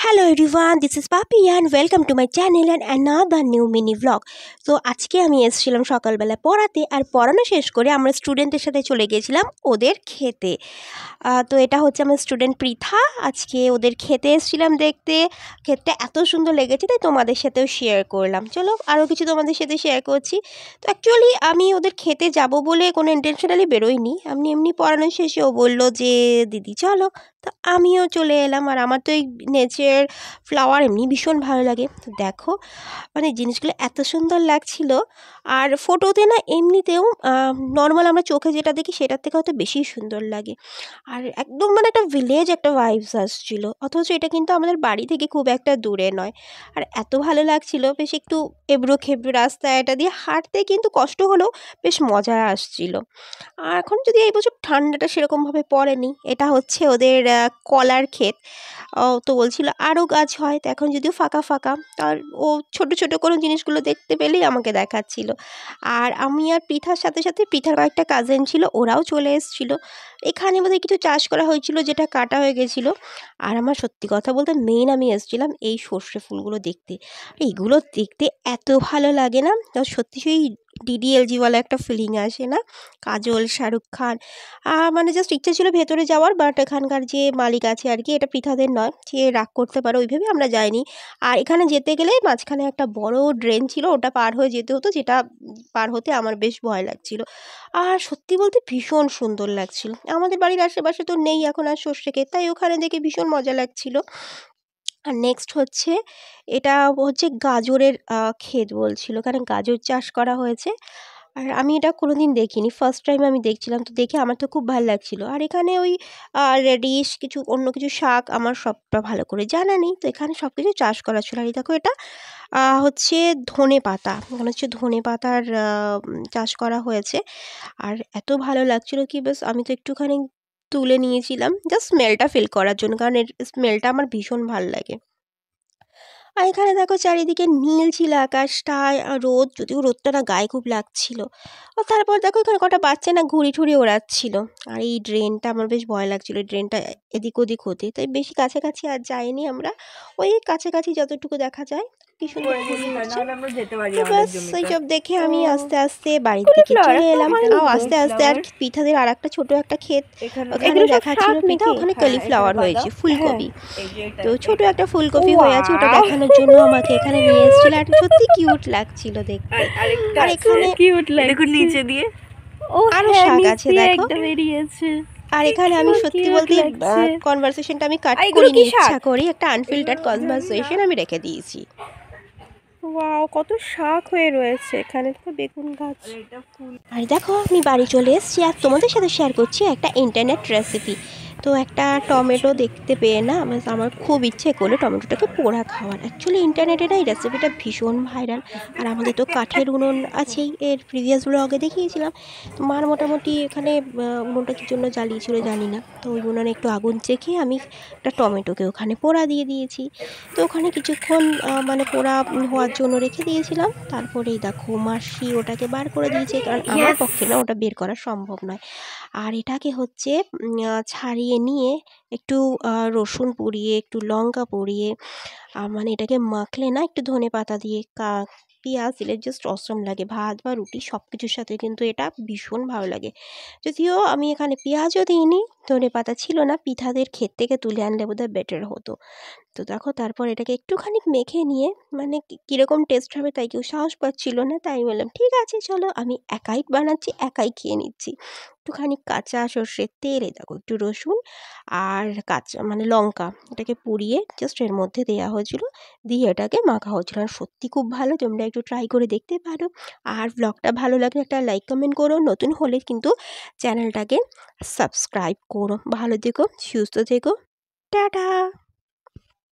Hello everyone, this is Papi and welcome to my channel and another new mini vlog. তো আজকে আমি এসেছিলাম সকালবেলা পড়াতে আর পড়ানো শেষ করে আমরা স্টুডেন্টের সাথে চলে গিয়েছিলাম ওদের খেতে। তো এটা হচ্ছে আমার স্টুডেন্ট পৃথা। আজকে ওদের খেতে এসেছিলাম দেখতে, খেতে এত সুন্দর লেগেছে তাই তোমাদের সাথেও শেয়ার করলাম। চলো আরও কিছু তোমাদের সাথে শেয়ার করছি। তো অ্যাকচুয়ালি আমি ওদের খেতে যাব বলে কোনো ইন্টেনশনালি বেরোইনি, আমি এমনি পড়ানো শেষে ও বললো যে দিদি চলো, তো আমিও চলে এলাম। আর আমার তো এই নেচার ফ্লাওয়ার এমনি ভীষণ ভালো লাগে। তো দেখো মানে জিনিসগুলো এত সুন্দর লাগছিল, আর ফটোতে না এমনিতেও নর্মাল আমরা চোখে যেটা দেখি সেটার থেকে হয়তো বেশি সুন্দর লাগে। আর একদম মানে একটা ভিলেজ একটা ভাইবস আসছিল, অথচ এটা কিন্তু আমাদের বাড়ি থেকে খুব একটা দূরে নয়। আর এত ভালো লাগছিল, বেশ একটু এবড়ো খেবড়ো রাস্তা এটা দিয়ে হাঁটতে কিন্তু কষ্ট হলেও বেশ মজা আসছিল। আর এখন যদি এই বছর ঠান্ডাটা সেরকমভাবে পড়েনি, এটা হচ্ছে ওদের কলার ক্ষেত। তো বলছিল আরও গাছ হয়, তো এখন যদিও ফাঁকা ফাঁকা, আর ও ছোট ছোট কোনো জিনিসগুলো দেখতে পেলেই আমাকে দেখাচ্ছিল। আর আমি আর পৃথার সাথে সাথে পৃথার কয়েকটা কাজিন ছিল, ওরাও চলে এসেছিলো। এখানে বোধহয় কিছু চাষ করা হয়েছিল যেটা কাটা হয়ে গেছিলো। আর আমার সত্যি কথা বলতে মেইন আমি এসেছিলাম এই সর্ষে ফুলগুলো দেখতে। এইগুলো দেখতে এত ভালো লাগে না, তো সত্যি সেই ডিডিএলজিওয়ালা একটা ফিলিং আসে না, কাজল শাহরুখ খান। মানে জাস্ট ইচ্ছা ছিল ভেতরে যাওয়ার, বাট এখানকার যে মালিক আছে আর কি, এটা পৃথাদের নয়, সে রাগ করতে পারে, ওইভাবে আমরা যাইনি। আর এখানে যেতে গেলে মাঝখানে একটা বড় ড্রেন ছিল, ওটা পার হয়ে যেতে হতো, যেটা পার হতে আমার বেশ ভয় লাগছিল। আর সত্যি বলতে ভীষণ সুন্দর লাগছিল। আমাদের বাড়ির আশেপাশে তো নেই এখন আর সর্ষে ক্ষেত, তাই ওখানে দেখে ভীষণ মজা লাগছিল। আর নেক্সট হচ্ছে এটা হচ্ছে গাজরের ক্ষেত বলছিল, এখানে গাজর চাষ করা হয়েছে। আর আমি এটা কোনোদিন দেখিনি, ফার্স্ট টাইম আমি দেখছিলাম, তো দেখে আমার তো খুব ভালো লাগছিল। আর এখানে ওই রেডিশ কিছু অন্য কিছু শাক আমার সবটা ভালো করে জানা নেই, তো এখানে সব কিছু চাষ করা ছিল। আর এই দেখো এটা হচ্ছে ধনে পাতা, মনে হচ্ছে ধনে পাতার চাষ করা হয়েছে। আর এত ভালো লাগছিল কি বেশ, আমি তো একটুখানি তুলে নিয়েছিলাম জাস্ট স্মেলটা ফিল করার জন্য, কারণ এর স্মেলটা আমার ভীষণ ভালো লাগে। আর এখানে দেখো চারিদিকে নীল ছিল আকাশটায়, আর রোদ, যদিও রোদটা না গায়ে খুব লাগছিল। আর তারপর দেখো এখানে কটা বাচ্চা না ঘুড়ি ঠুড়ি ওড়াচ্ছিল। আর এই ড্রেনটা আমার বেশ ভয় লাগছিল, এই ড্রেনটা এদিক ওদিক হতে, তাই বেশি কাছাকাছি আর যাইনি আমরা। ওই কাছাকাছি যতটুকু দেখা যায় কি সুন্দর ঘুড়ি উঠছে। তো ব্যাস এইসব দেখে আমি আস্তে আস্তে বাড়ির দিকে চলে এলাম। আস্তে আস্তে আর পিঠাদের আর একটা ছোট একটা ক্ষেত ওখানে দেখাচ্ছিল পিঠা, ওখানে কলিফ্লাওয়ার হয়েছে, ফুলকপি। তো ছোট একটা ফুলকপি হয়ে আছে, ওটা দেখানোর জন্য আমাকে এখানে নিয়ে এসেছিল। আর সত্যি কিউট লাগছিল দেখতে। আর এখানে কিউট লাগে, দেখো নিচে দিয়ে আরো শাক আছে দেখো বেরিয়েছে। আর এখানে আমি সত্যি বলতে কনভারসেশনটা আমি কাট করিনি, ইচ্ছা করি একটা আনফিল্টার্ড কনভারসেশন আমি রেখে দিয়েছি। ওয়াও, কত শাক হয়ে রয়েছে এখানে, তো বেগুন গাছ। আর দেখো আমি বাড়ি চলে এসেছি আর তোমাদের সাথে শেয়ার করছি একটা ইন্টারনেট রেসিপি। তো একটা টমেটো দেখতে পেয়ে না আমার খুব ইচ্ছে করলো টমেটোটাকে পোড়া খাওয়ার। অ্যাকচুয়ালি ইন্টারনেটে না এই রেসিপিটা ভীষণ ভাইরাল। আর আমাদের তো কাঠের উনুন আছেই, এর প্রিভিয়াস ব্লগে দেখিয়েছিলাম। তো মার মোটামুটি এখানে উনুনটা কী জন্য জ্বালিয়েছিল জানি না, তো ওই উনুনে একটু আগুন চেখে আমি একটা টমেটোকে ওখানে পোড়া দিয়ে দিয়েছি। তো ওখানে কিছুক্ষণ মানে পোড়া হওয়ার জন্য রেখে দিয়েছিলাম। তারপরেই দেখো মাসি ওটাকে বার করে দিয়েছে, কারণ আমার পক্ষে না ওটা বের করা সম্ভব নয়। আর এটাকে হচ্ছে ছাড়িয়ে নিয়ে একটু রসুন পুড়িয়ে একটু লঙ্কা পুড়িয়ে মানে এটাকে মাখলে না একটু ধনে পাতা দিয়ে পেঁয়াজ দিলে জাস্ট অসম লাগে, ভাত বা রুটি সব কিছুর সাথে কিন্তু এটা ভীষণ ভালো লাগে। যদিও আমি এখানে পেঁয়াজও দিইনি, ধনে পাতা ছিল না, পিঠাদের ক্ষেত থেকে তুলে আনলে বোধহয় বেটার হতো। তো দেখো তারপর এটাকে একটুখানি মেখে নিয়ে মানে কীরকম টেস্ট হবে তাই কেউ সাহস পাচ্ছিল না, তাই বললাম ঠিক আছে চলো আমি একাই বানাচ্ছি, একাই খেয়ে নিচ্ছি। একটুখানি কাঁচা সর্ষের তেল, দেখো একটু রসুন আর কাঁচা মানে লঙ্কা, এটাকে পুড়িয়ে জাস্ট এর মধ্যে দেওয়া হয়েছিল, দিয়ে এটাকে মাখা হচ্ছিল। আর সত্যি খুব ভালো, তোমরা একটু ট্রাই করে দেখতে পারো। আর ব্লগটা ভালো লাগলে একটা লাইক কমেন্ট করো, নতুন হলে কিন্তু চ্যানেলটাকে সাবস্ক্রাইব করো। ভালো থেকো, সুস্থ থেকো, টাটা।